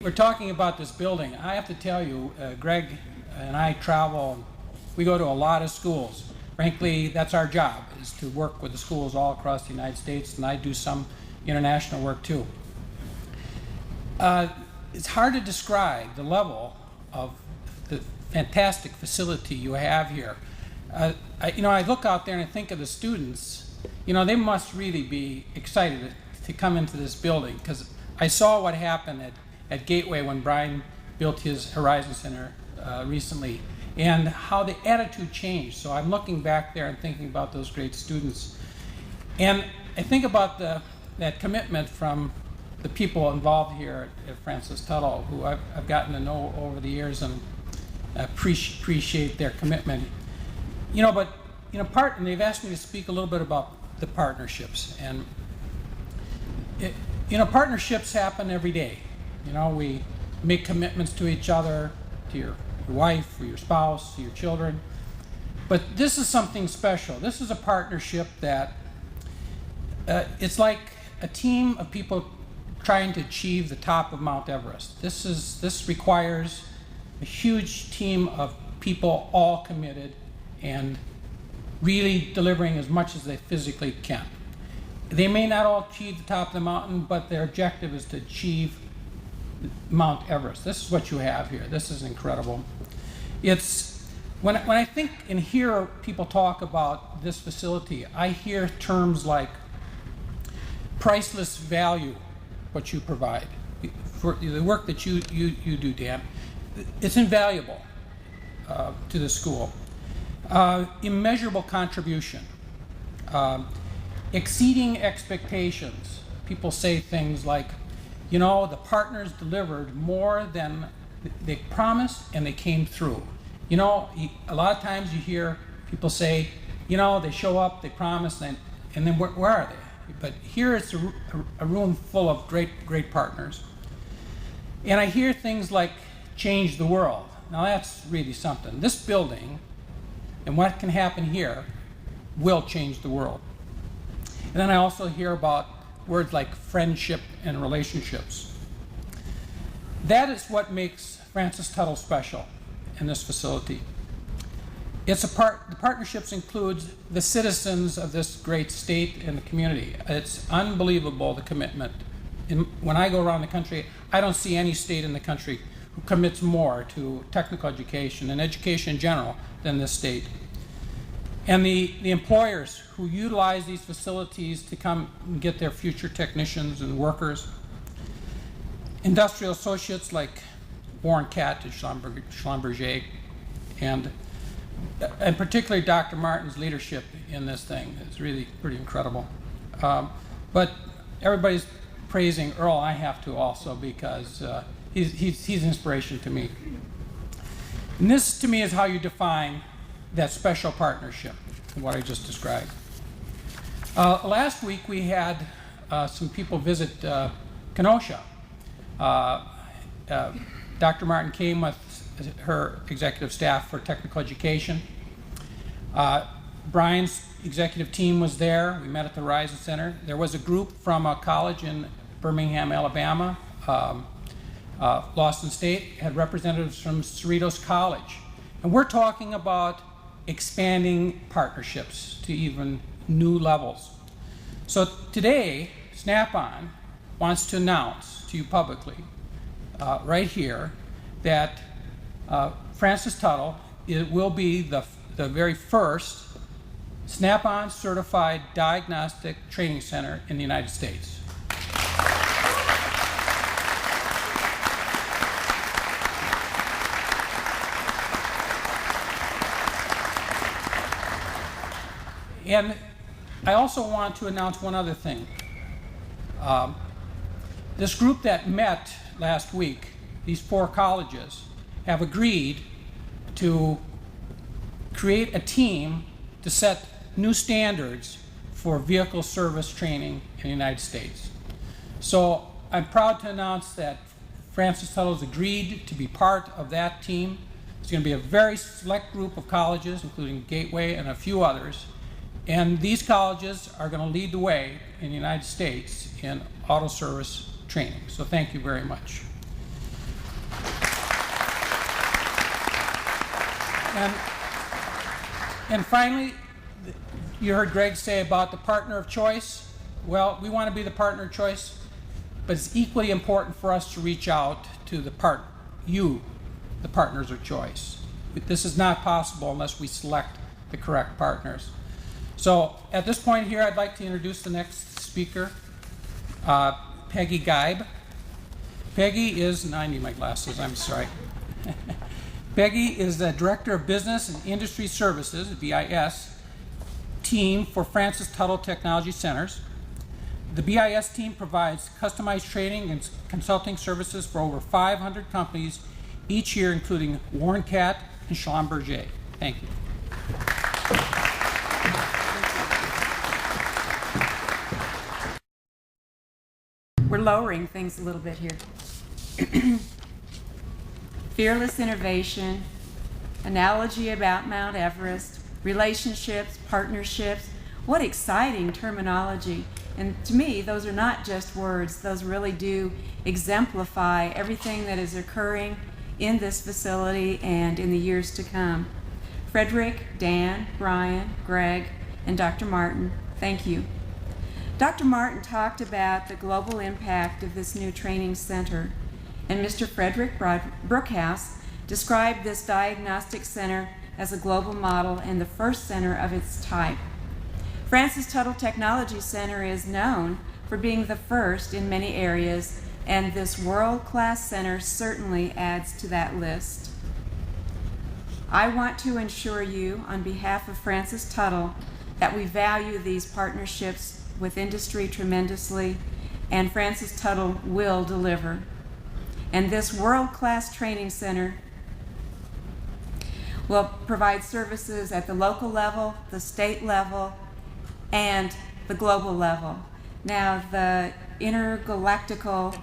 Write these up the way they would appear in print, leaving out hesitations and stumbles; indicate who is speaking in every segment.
Speaker 1: We're talking about this building. I have to tell you, Greg and I travel, we go to a lot of schools. Frankly, that's our job, is to work with the schools all across the United States, and I do some international work too. It's hard to describe the level of the fantastic facility you have here. I look out there and I think of the students. They must really be excited to come into this building, because I saw what happened at Gateway when Brian built his Horizon Center recently, and how the attitude changed. So I'm looking back there and thinking about those great students. And I think about that commitment from the people involved here at Francis Tuttle, who I've gotten to know over the years, and appreciate their commitment. And they've asked me to speak a little bit about the partnerships. And partnerships happen every day. We make commitments to each other, to your wife, or your spouse, to your children. But this is something special. This is a partnership that it's like a team of people trying to achieve the top of Mount Everest. This requires a huge team of people all committed and really delivering as much as they physically can. They may not all achieve the top of the mountain, but their objective is to achieve Mount Everest. This is what you have here. This is incredible. It's when I think and hear people talk about this facility, I hear terms like priceless value, what you provide. For the work that you do, Dan, it's invaluable to the school. Immeasurable contribution. Exceeding expectations. People say things like, the partners delivered more than they promised, and they came through. A lot of times you hear people say, they show up, they promise, and then where are they? But here it's a room full of great partners. And I hear things like change the world. Now that's really something. This building and what can happen here will change the world. And then I also hear about words like friendship and relationships. That is what makes Francis Tuttle special in this facility. The partnerships includes the citizens of this great state and the community. It's unbelievable, the commitment. When I go around the country, I don't see any state in the country who commits more to technical education and education in general than this state. And the employers who utilize these facilities to come and get their future technicians and workers. Industrial associates like Warren Catt at Schlumberger, and particularly Dr. Martin's leadership in this thing is really pretty incredible. But everybody's praising Earl. I have to also, because he's inspiration to me. And this, to me, is how you define that special partnership, what I just described. Last week we had some people visit Kenosha. Dr. Martin came with her executive staff for technical education. Brian's executive team was there. We met at the Horizon Center. There was a group from a college in Birmingham, Alabama. Lawson State had representatives from Cerritos College. And we're talking about expanding partnerships to even new levels. So today, Snap-on wants to announce to you publicly, right here, that Francis Tuttle will be the very first Snap-on certified diagnostic training center in the United States. And I also want to announce one other thing. This group that met last week, these 4 colleges, have agreed to create a team to set new standards for vehicle service training in the United States. So I'm proud to announce that Francis Tuttle has agreed to be part of that team. It's going to be a very select group of colleges, including Gateway and a few others. And these colleges are going to lead the way in the United States in auto service training. So thank you very much. And, and finally, you heard Greg say about the partner of choice. Well, we want to be the partner of choice, but it's equally important for us to reach out to the partners of choice. This is not possible unless we select the correct partners. So at this point here, I'd like to introduce the next speaker, Peggy Geib. Peggy is, and I need my glasses, I'm sorry. Peggy is the Director of Business and Industry Services, BIS, team for Francis Tuttle Technology Centers. The BIS team provides customized training and consulting services for over 500 companies each year, including Warren Catt and Schlumberger. Thank you.
Speaker 2: We're lowering things a little bit here. Fearless innovation, analogy about Mount Everest, relationships, partnerships. What exciting terminology. And to me, those are not just words. Those really do exemplify everything that is occurring in this facility and in the years to come. Frederick, Dan, Brian, Greg, and Dr. Martin, thank you. Dr. Martin talked about the global impact of this new training center, and Mr. Frederick Brookhouse described this diagnostic center as a global model and the first center of its type. Francis Tuttle Technology Center is known for being the first in many areas, and this world-class center certainly adds to that list. I want to assure you, on behalf of Francis Tuttle, that we value these partnerships with industry tremendously, and Francis Tuttle will deliver. And this world-class training center will provide services at the local level, the state level, and the global level. Now, the intergalactical,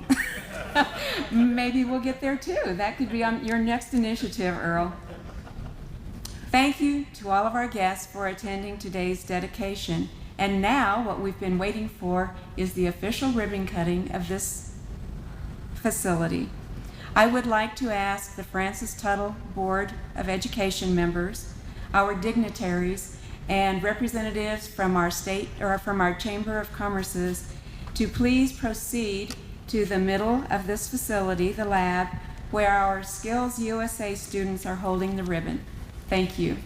Speaker 2: maybe we'll get there too. That could be on your next initiative, Earl. Thank you to all of our guests for attending today's dedication. And now, what we've been waiting for is the official ribbon cutting of this facility. I would like to ask the Francis Tuttle Board of Education members, our dignitaries, and representatives from our state or from our Chamber of Commerce's to please proceed to the middle of this facility, the lab, where our Skills USA students are holding the ribbon. Thank you.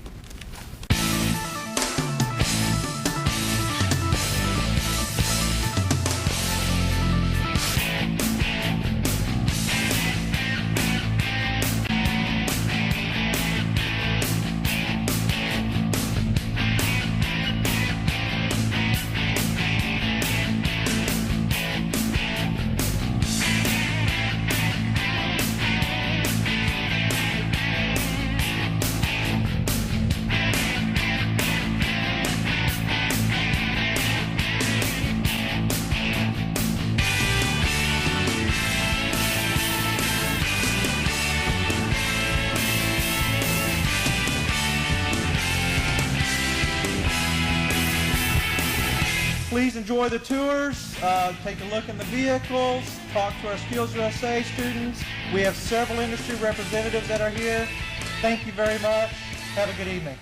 Speaker 3: Please enjoy the tours, take a look in the vehicles, talk to our Skills USA students. We have several industry representatives that are here. Thank you very much. Have a good evening.